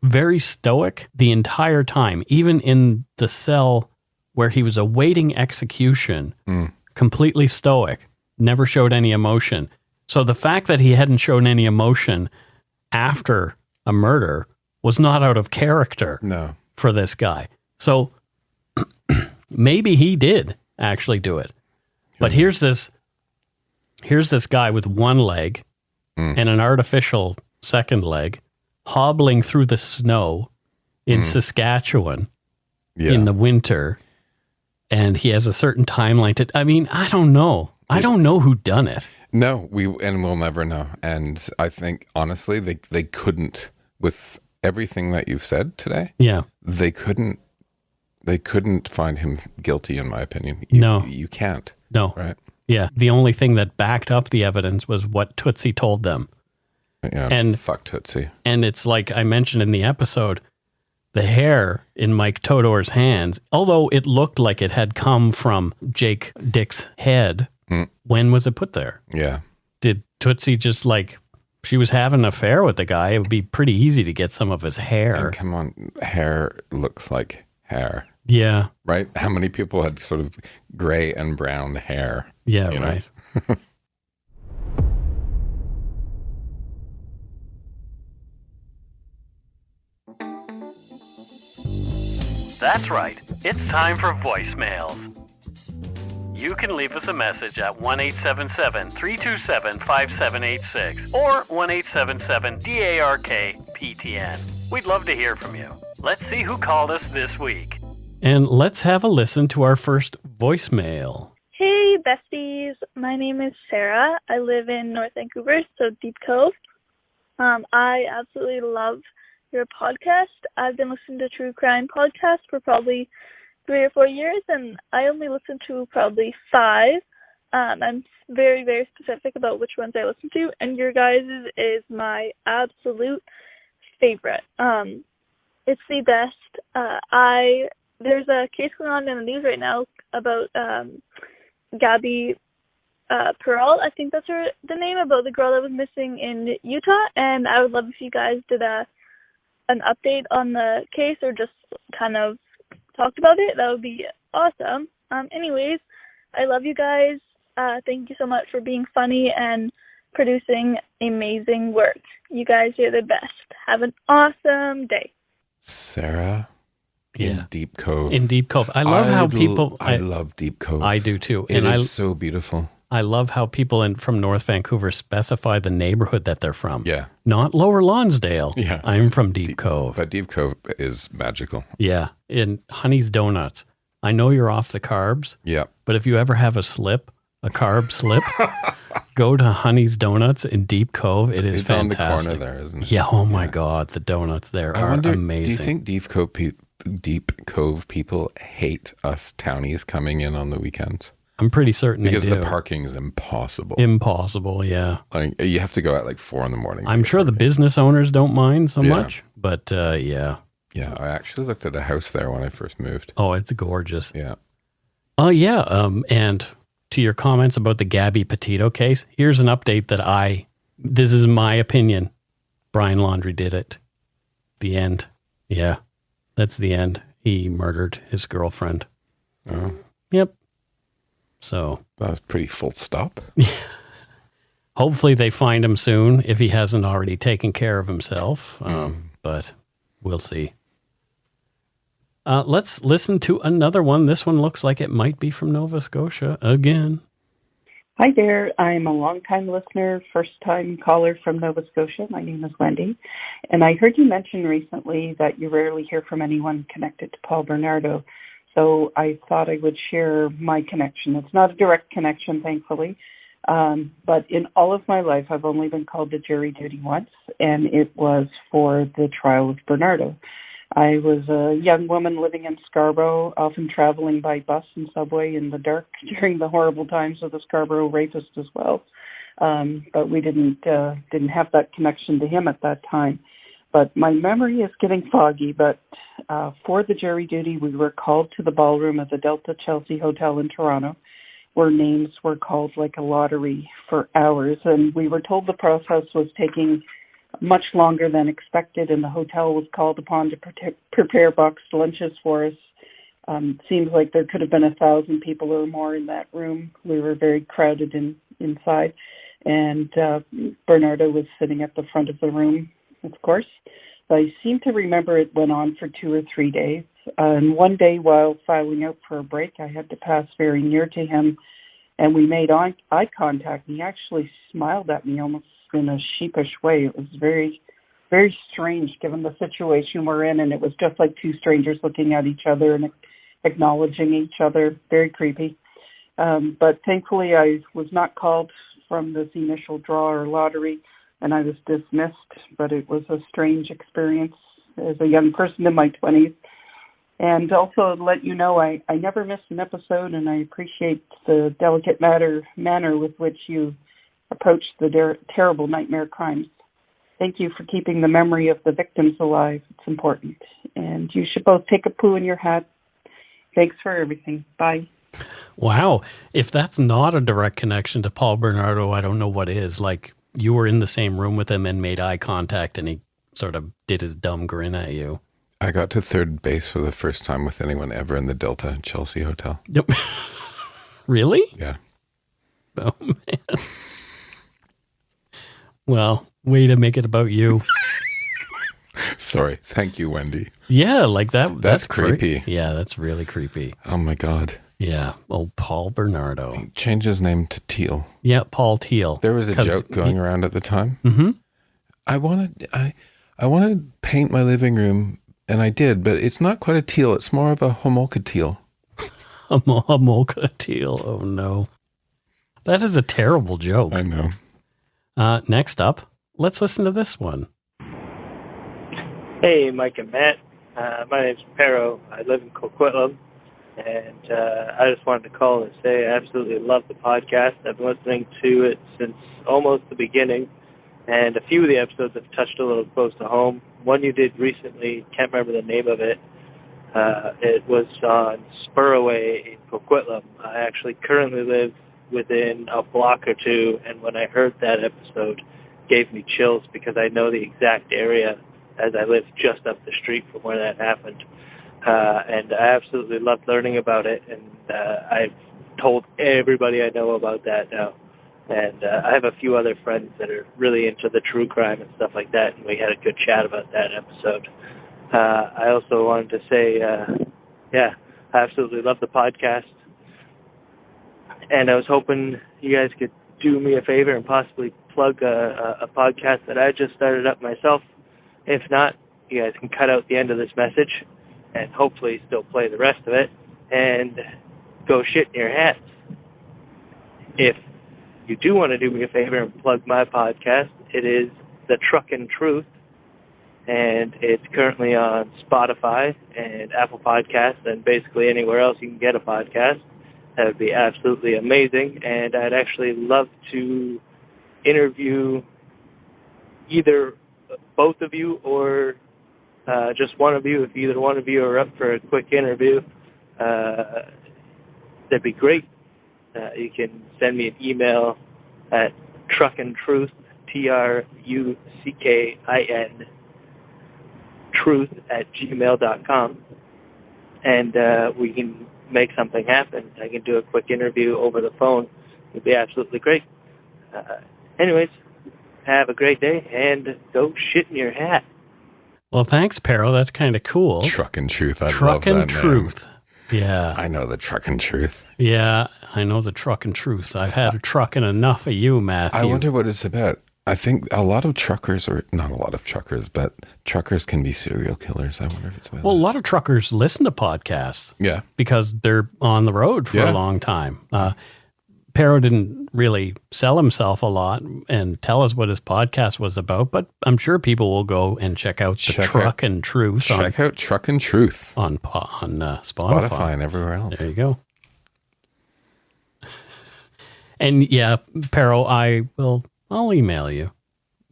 very stoic the entire time, even in the cell where he was awaiting execution, completely stoic. Never showed any emotion. So the fact that he hadn't shown any emotion after a murder was not out of character for this guy. So maybe he did actually do it. But here's this guy with one leg and an artificial second leg hobbling through the snow in Saskatchewan in the winter. And he has a certain timeline I don't know. I don't know who done it. No, we'll never know. And I think, honestly, they couldn't with everything that you've said today, they couldn't find him guilty, in my opinion. You can't. No. Right? Yeah. The only thing that backed up the evidence was what Tootsie told them. Yeah, and fuck Tootsie. And it's like I mentioned in the episode, the hair in Mike Todor's hands, although it looked like it had come from Jake Dick's head, when was it put there? Yeah. Did Tootsie just she was having an affair with the guy? It would be pretty easy to get some of his hair. And come on, hair looks like hair. Yeah. Right? How many people had sort of gray and brown hair? Yeah, right. That's right. It's time for voicemails. You can leave us a message at 1-877-327-5786 or 1-877-DARK-PTN. We'd love to hear from you. Let's see who called us this week. And let's have a listen to our first voicemail. Hey, besties. My name is Sarah. I live in North Vancouver, so Deep Cove. I absolutely love your podcast. I've been listening to true crime podcasts for probably 3 or 4 years, and I only listen to probably 5. I'm very, very specific about which ones I listen to, and your guys' is my absolute favorite. It's the best. There's a case going on in the news right now about Gabby Pearl, I think that's the name, about the girl that was missing in Utah, and I would love if you guys did an update on the case or just kind of talked about it. That would be awesome. Anyways, I love you guys. Thank you so much for being funny and producing amazing work. You guys are the best. Have an awesome day. Sarah in Deep Cove. In Deep Cove. I love how people... I love Deep Cove. I do too. It is so beautiful. I love how people from North Vancouver specify the neighborhood that they're from. Yeah. Not Lower Lonsdale. Yeah. I'm from Deep Cove. But Deep Cove is magical. Yeah. In Honey's Donuts. I know you're off the carbs. Yeah. But if you ever have a carb slip, go to Honey's Donuts in Deep Cove. It is fantastic. On the corner there, isn't it? Yeah. Oh my God. The donuts there are amazing. Do you think Deep Cove people hate us townies coming in on the weekends? I'm pretty certain because they do. The parking is impossible. Impossible, yeah. You have to go at 4 a.m. I'm sure the business owners don't mind so much, but yeah. Yeah, I actually looked at a house there when I first moved. Oh, it's gorgeous. Yeah. Oh, yeah. And to your comments about the Gabby Petito case, here's an update this is my opinion. Brian Laundrie did it. The end. Yeah, that's the end. He murdered his girlfriend. Oh. Yep. So that was pretty full stop. Hopefully they find him soon if he hasn't already taken care of himself. But we'll see. Let's listen to another one. This one looks like it might be from Nova Scotia again. Hi there. I'm a longtime listener, first-time caller from Nova Scotia. My name is Wendy. And I heard you mention recently that you rarely hear from anyone connected to Paul Bernardo. So I thought I would share my connection. It's not a direct connection, thankfully. But in all of my life, I've only been called to jury duty once, and it was for the trial of Bernardo. I was a young woman living in Scarborough, often traveling by bus and subway in the dark during the horrible times of the Scarborough rapist as well. But we didn't have that connection to him at that time. But my memory is getting foggy, but for the jury duty, we were called to the ballroom of the Delta Chelsea Hotel in Toronto, where names were called like a lottery for hours. And we were told the process was taking much longer than expected, and the hotel was called upon to prepare boxed lunches for us. Seems like there could have been 1,000 people or more in that room. We were very crowded inside. And Bernardo was sitting at the front of the room, of course. I seem to remember it went on for 2 or 3 days. And one day while filing out for a break, I had to pass very near to him, and we made eye contact. And he actually smiled at me almost in a sheepish way. It was very, very strange given the situation we're in, and it was just like two strangers looking at each other and acknowledging each other. Very creepy. But thankfully, I was not called from this initial draw or lottery. and I was dismissed, but it was a strange experience as a young person in my 20s. And also let you know I never miss an episode, and I appreciate the delicate manner with which you approach the terrible nightmare crimes. Thank you for keeping the memory of the victims alive. It's important. And you should both take a poo in your hat. Thanks for everything. Bye. Wow. If that's not a direct connection to Paul Bernardo, I don't know what is. Like, you were in the same room with him and made eye contact, and he sort of did his dumb grin at you. I got to third base for the first time with anyone ever in the Delta Chelsea Hotel. Yep. Really? Yeah. Oh, man. Well, way to make it about you. Sorry. Thank you, Wendy. Yeah, like that. That's creepy. Yeah, that's really creepy. Oh, my God. Yeah. Oh, Paul Bernardo. He changed his name to Teal. Yeah, Paul Teal. There was a joke going around at the time. Mm-hmm. I want to paint my living room, and I did, but it's not quite a teal. It's more of a homolka teal. A homolka teal. Oh, no. That is a terrible joke. I know. Next up, let's listen to this one. Hey, Mike and Matt. My name's Pero. I live in Coquitlam, and I just wanted to call and say I absolutely love the podcast. I've been listening to it since almost the beginning, and a few of the episodes have touched a little close to home. One you did recently, can't remember the name of it. It was on Spurway in Coquitlam. I actually currently live within a block or two, and when I heard that episode, it gave me chills because I know the exact area as I live just up the street from where that happened. And I absolutely loved learning about it, and I've told everybody I know about that now. And I have a few other friends that are really into the true crime and stuff like that, and we had a good chat about that episode. I also wanted to say, I absolutely love the podcast. And I was hoping you guys could do me a favor and possibly plug a podcast that I just started up myself. If not, you guys can cut out the end of this message and hopefully still play the rest of it and go shit in your hats. If you do want to do me a favor and plug my podcast, it is The Truckin' Truth, and it's currently on Spotify and Apple Podcasts and basically anywhere else you can get a podcast. That would be absolutely amazing, and I'd actually love to interview either both of you or just one of you. If either one of you are up for a quick interview, that'd be great. You can send me an email at truckintruth, TRUCKIN, truth@gmail.com, and we can make something happen. I can do a quick interview over the phone. It'd be absolutely great. Anyways, have a great day, and go shit in your hat. Well, thanks, Pero. That's kind of cool. Truckin' Truth. I love that name. Truth. Yeah. I know the Truckin' Truth. Yeah, I know the Truckin' Truth. I've had a truckin' enough of you, Matthew. I wonder what it's about. I think a lot of truckers, or not a lot of truckers, but truckers can be serial killers. I wonder if it's about Well, a lot of truckers listen to podcasts. Yeah. Because they're on the road for a long time. Pero didn't really sell himself a lot and tell us what his podcast was about, but I'm sure people will go and check out the Truckin' Truth. Check out Truckin' Truth on Spotify and everywhere else. There you go. And yeah, Pero, I'll email you.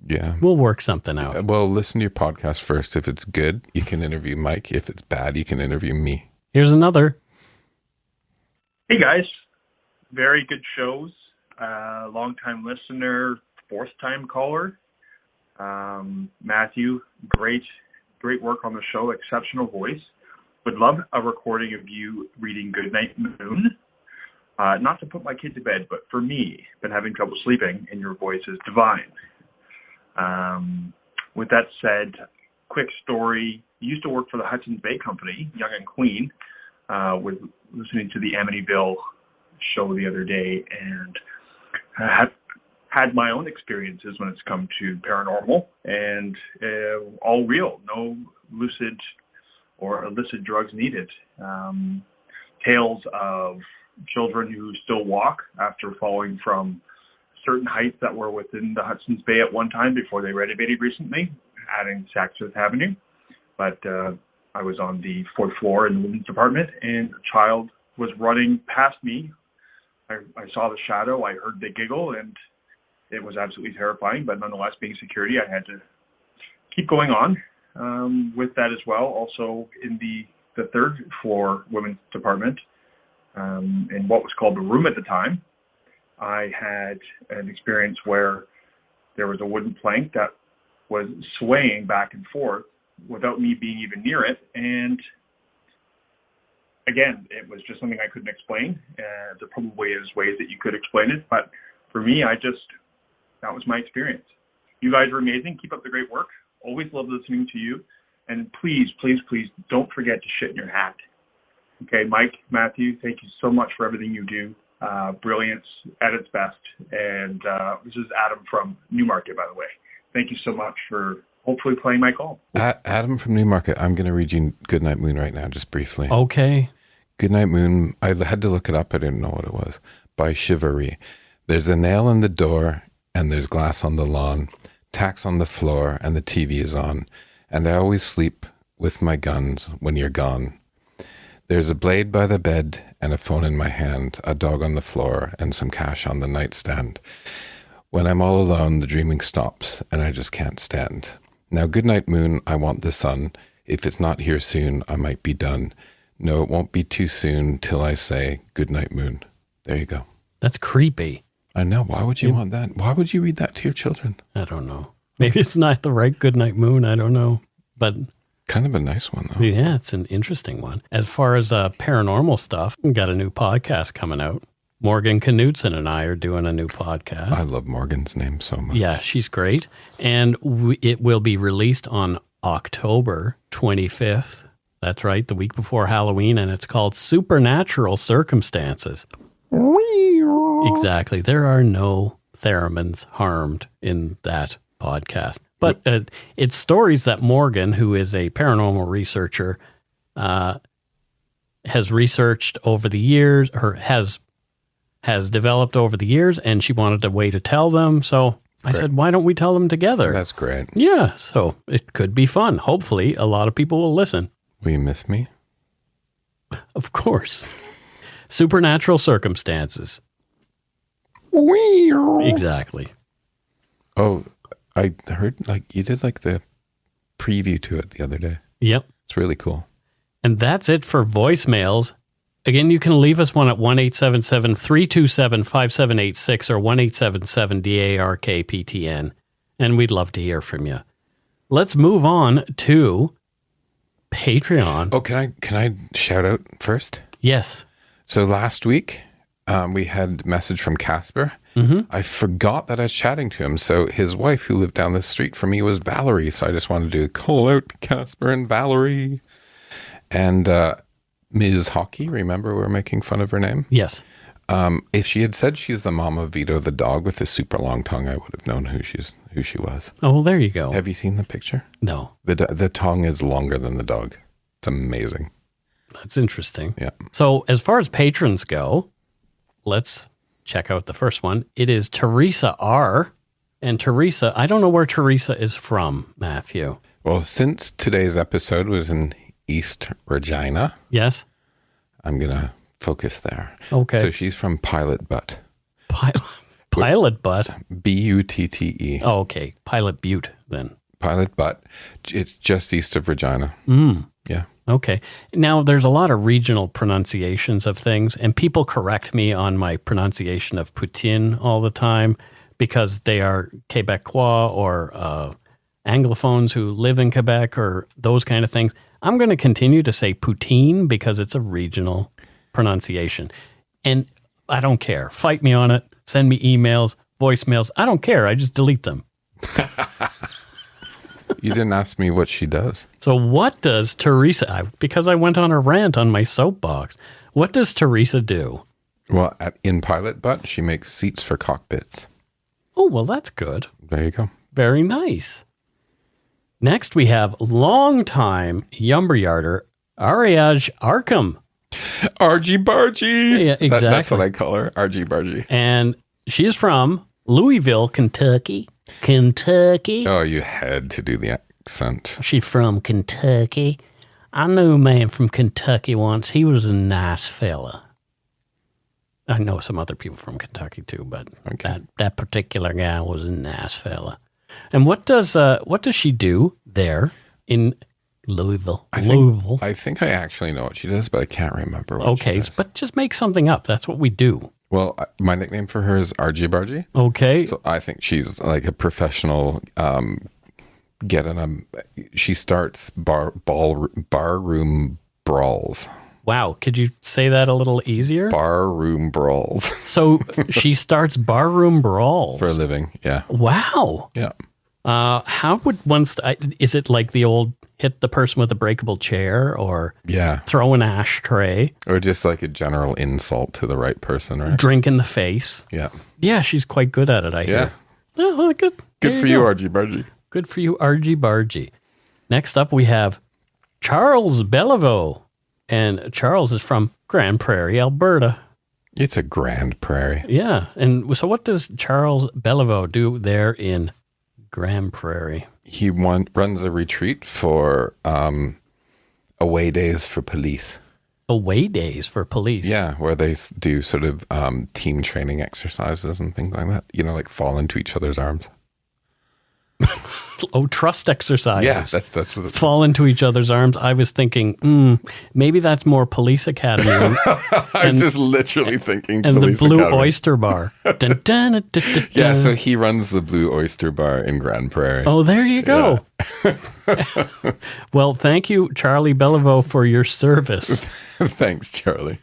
Yeah. We'll work something out. Well, listen to your podcast first. If it's good, you can interview Mike. If it's bad, you can interview me. Here's another. Hey, guys. Very good shows. Long-time listener, fourth-time caller. Matthew, great work on the show. Exceptional voice. Would love a recording of you reading Goodnight Moon. Not to put my kid to bed, but for me, been having trouble sleeping, and your voice is divine. With that said, quick story. I used to work for the Hudson's Bay Company, Young and Queen, with listening to the Amityville show the other day, and had my own experiences when it's come to paranormal, and all real, no lucid or illicit drugs needed. Tales of children who still walk after falling from certain heights that were within the Hudson's Bay at one time before they renovated recently, adding Sackfifth Avenue. But I was on the 4th floor in the women's department, and a child was running past me. I saw the shadow, I heard the giggle, and it was absolutely terrifying. But nonetheless, being security, I had to keep going on with that as well. Also in the 3rd floor women's department, in what was called the room at the time, I had an experience where there was a wooden plank that was swaying back and forth without me being even near it. And again, it was just something I couldn't explain. There probably is ways that you could explain it, but for me, that was my experience. You guys are amazing. Keep up the great work. Always love listening to you. And please, please, please don't forget to shit in your hat. Okay, Mike, Matthew, thank you so much for everything you do. Brilliance at its best. And this is Adam from Newmarket, by the way. Thank you so much for hopefully playing my call. Adam from Newmarket, I'm going to read you Goodnight Moon right now, just briefly. Okay. Goodnight Moon, I had to look it up. I didn't know what it was. By Chivalry. There's a nail in the door, and there's glass on the lawn, tacks on the floor, and the TV is on. And I always sleep with my guns when you're gone. There's a blade by the bed and a phone in my hand, a dog on the floor, and some cash on the nightstand. When I'm all alone, the dreaming stops, and I just can't stand. Now, goodnight, moon, I want the sun. If it's not here soon, I might be done. No, it won't be too soon till I say, goodnight, moon. There you go. That's creepy. I know. Why would you want that? Why would you read that to your children? I don't know. Maybe it's not the right goodnight moon. I don't know. But kind of a nice one, though. Yeah, it's an interesting one. As far as paranormal stuff, we got a new podcast coming out. Morgan Knudsen and I are doing a new podcast. I love Morgan's name so much. Yeah, she's great. And it will be released on October 25th. That's right, the week before Halloween. And it's called Supernatural Circumstances. Exactly. There are no theremins harmed in that podcast. But it's stories that Morgan, who is a paranormal researcher, has researched over the years, or has developed over the years, and she wanted a way to tell them. So I said, why don't we tell them together? That's great. Yeah, so it could be fun. Hopefully, a lot of people will listen. Will you miss me? Of course. Supernatural Circumstances. Exactly. Oh, I heard you did the preview to it the other day. Yep. It's really cool. And that's it for voicemails. Again, you can leave us one at 1-877-327-5786 or 1-877-DARKPTN. And we'd love to hear from you. Let's move on to Patreon. Oh, can I shout out first? Yes. So last week, we had a message from Casper. Mm-hmm. I forgot that I was chatting to him. So his wife, who lived down the street from me, was Valerie. So I just wanted to call out Casper and Valerie. And Ms. Hockey, remember we were making fun of her name? Yes. If she had said she's the mom of Vito the dog with a super long tongue, I would have known who she was. Oh, well, there you go. Have you seen the picture? No. The tongue is longer than the dog. It's amazing. That's interesting. Yeah. So as far as patrons go, let's check out the first one. It is Teresa R. And Teresa, I don't know where Teresa is from, Matthew. Well, since today's episode was in East Regina. Yes. I'm going to focus there. Okay. So she's from Pilot Butte. Pilot Butte? Butte. Oh, okay. Pilot Butte, then. Pilot Butte. It's just east of Regina. Yeah. Okay. Now, there's a lot of regional pronunciations of things, and people correct me on my pronunciation of Poutine all the time because they are Quebecois or Anglophones who live in Quebec or those kind of things. I'm going to continue to say poutine because it's a regional pronunciation. And I don't care. Fight me on it. Send me emails, voicemails. I don't care. I just delete them. You didn't ask me what she does. So what does Teresa, because I went on a rant on my soapbox, what does Teresa do? Well, in Pilot Butte, she makes seats for cockpits. Oh, well, that's good. There you go. Very nice. Next, we have longtime Yumberyarder, Ariadne Arkham. Argy Bargy. Yeah, exactly. That's what I call her, Argy Bargy. And she's from Louisville, Kentucky. Kentucky. Oh, you had to do the accent. She's from Kentucky. I knew a man from Kentucky once. He was a nice fella. I know some other people from Kentucky too, but that particular guy was a nice fella. And what does she do there in Louisville? I think I actually know what she does, but I can't remember what she does. But just make something up. That's what we do. Well, my nickname for her is Argy Bargy. Okay. So I think she's like a professional. She starts barroom brawls. Wow. Could you say that a little easier? Barroom brawls. So she starts barroom brawls. For a living, yeah. Wow. Yeah. How would is it like the old hit the person with a breakable chair or throw an ashtray? Or just like a general insult to the right person, right? Drink in the face. Yeah. Yeah, she's quite good at it, I hear. Oh, good. Good for you, Argy Bargy. Good for you, Argy Bargy. Next up, we have Charles Beliveau. And Charles is from Grand Prairie, Alberta. It's a Grand Prairie. Yeah. And so what does Charles Beliveau do there in Grand Prairie? He runs a retreat for away days for police. Away days for police? Yeah, where they do sort of team training exercises and things like that. You know, like fall into each other's arms. Oh, trust exercises. Yeah, that's what it's fall into each other's arms. I was thinking, maybe that's more Police Academy. I was just literally thinking and Police the Blue Academy. Oyster Bar. Dun, dun, dun, dun, dun, yeah, so he runs the Blue Oyster Bar in Grand Prairie. Oh, there you go. Yeah. Well, thank you, Charlie Beliveau, for your service. Thanks, Charlie.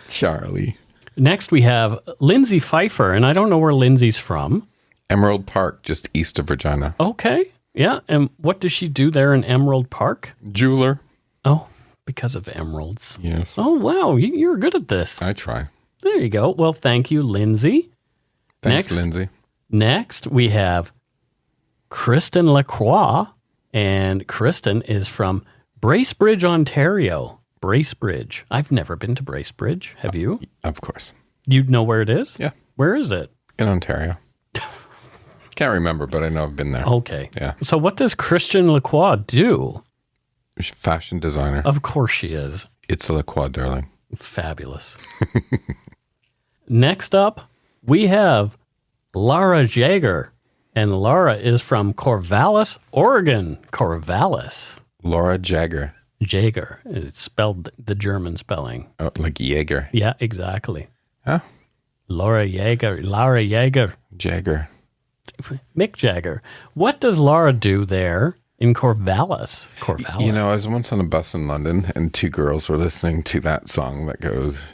Charlie. Next, we have Lindsay Pfeiffer, and I don't know where Lindsay's from. Emerald Park, just east of Regina. Okay. Yeah. And what does she do there in Emerald Park? Jeweler. Oh, because of emeralds. Yes. Oh, wow. You're good at this. I try. There you go. Well, thank you, Lindsay. Thanks, Lindsay. Next, we have Kristen Lacroix. And Kristen is from Bracebridge, Ontario. Bracebridge. I've never been to Bracebridge. Have you? Of course. You know where it is? Yeah. Where is it? In Ontario. Can't remember, but I know I've been there. Okay. Yeah. So what does Christian Lacroix do? Fashion designer. Of course she is. It's a Lacroix, darling. Fabulous. Next up, we have Laura Jaeger. And Laura is from Corvallis, Oregon. Corvallis. Laura Jaeger. Jaeger. It's spelled the German spelling. Oh, like Jaeger. Yeah, exactly. Huh? Laura Jaeger. Laura Jaeger. Jagger. Mick Jagger. What does Laura do there in Corvallis? Corvallis. You know, I was once on a bus in London and two girls were listening to that song that goes,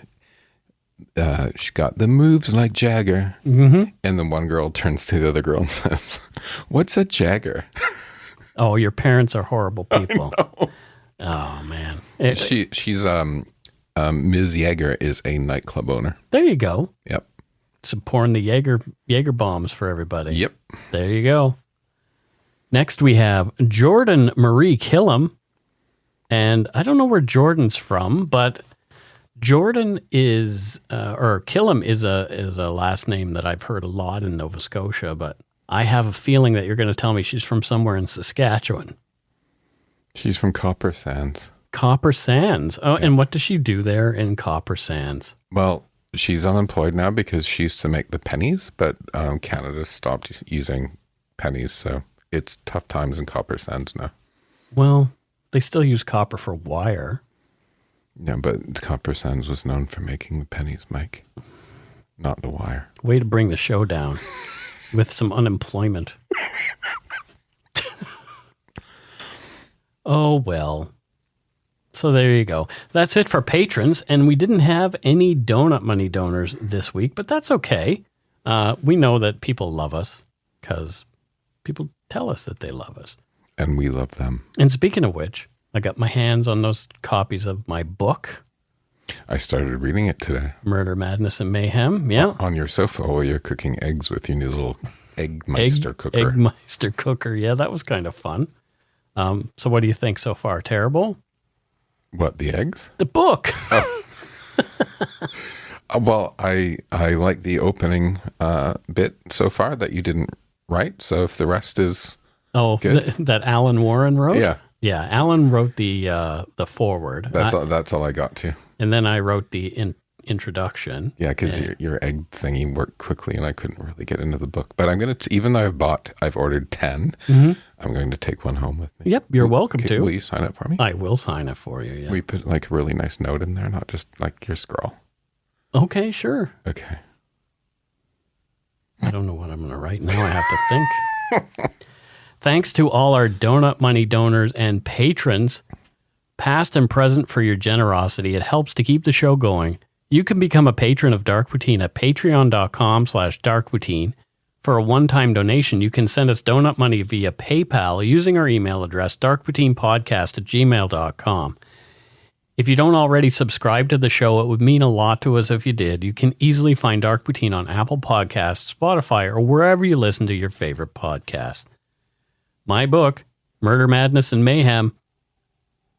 she got the moves like Jagger. Mm-hmm. And then one girl turns to the other girl and says, what's a Jagger? Oh, your parents are horrible people. I know. Oh, man. She's Ms. Jaeger is a nightclub owner. There you go. Yep. So pouring the Jaeger bombs for everybody. Yep. There you go. Next we have Jordan Marie Killam. And I don't know where Jordan's from, but Jordan is, or Killam is a last name that I've heard a lot in Nova Scotia, but I have a feeling that you're going to tell me she's from somewhere in Saskatchewan. She's from Copper Sands. Copper Sands. Oh, yeah. And what does she do there in Copper Sands? Well, she's unemployed now because she used to make the pennies, but Canada stopped using pennies, so it's tough times in Copper Sands now. Well, they still use copper for wire. Yeah, but Copper Sands was known for making the pennies, Mike, not the wire. Way to bring the show down with some unemployment. Oh, well. So there you go. That's it for patrons. And we didn't have any donut money donors this week, but that's okay. We know that people love us because people tell us that they love us. And we love them. And speaking of which, I got my hands on those copies of my book. I started reading it today. Murder, Madness, and Mayhem. Yeah. On your sofa while you're cooking eggs with your new little Eggmeister cooker. Eggmeister cooker. Yeah, that was kind of fun. So what do you think so far? Terrible? What, the eggs? The book. Oh. Well, I like the opening bit so far that you didn't write. So if the rest is good. That Alan Warren wrote? Yeah, Alan wrote the foreword. That's all I got to. And then I wrote the introduction. Yeah, because your egg thingy worked quickly, and I couldn't really get into the book. But I'm going to, even though I've ordered 10, I'm going to take one home with me. Yep, you're welcome to. Will you sign it for me? I will sign it for you, yeah. We put like a really nice note in there, not just like your scroll. Okay, sure. Okay. I don't know what I'm going to write now. I have to think. Thanks to all our Donut Money donors and patrons, past and present, for your generosity. It helps to keep the show going. You can become a patron of Dark Poutine at patreon.com/darkpoutine. For a one-time donation, you can send us donut money via PayPal using our email address, darkpoutinepodcast@gmail.com. If you don't already subscribe to the show, it would mean a lot to us if you did. You can easily find Dark Poutine on Apple Podcasts, Spotify, or wherever you listen to your favorite podcasts. My book, Murder, Madness, and Mayhem,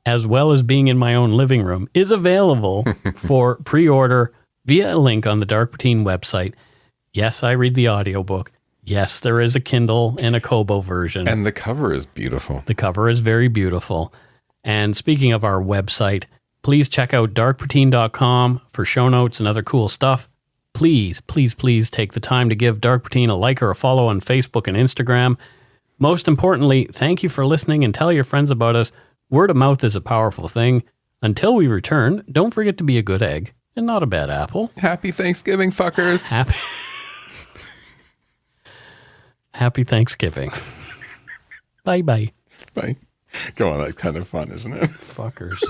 as well as being in my own living room, is available for pre-order via a link on the Dark Poutine website. Yes, I read the audiobook. Yes, there is a Kindle and a Kobo version. And the cover is beautiful. The cover is very beautiful. And speaking of our website, please check out darkpoutine.com for show notes and other cool stuff. Please, please, please take the time to give Dark Poutine a like or a follow on Facebook and Instagram. Most importantly, thank you for listening and tell your friends about us. Word of mouth is a powerful thing. Until we return, don't forget to be a good egg and not a bad apple. Happy Thanksgiving, fuckers. Happy Thanksgiving. Bye-bye. Bye. Go on, that's kind of fun, isn't it? Fuckers.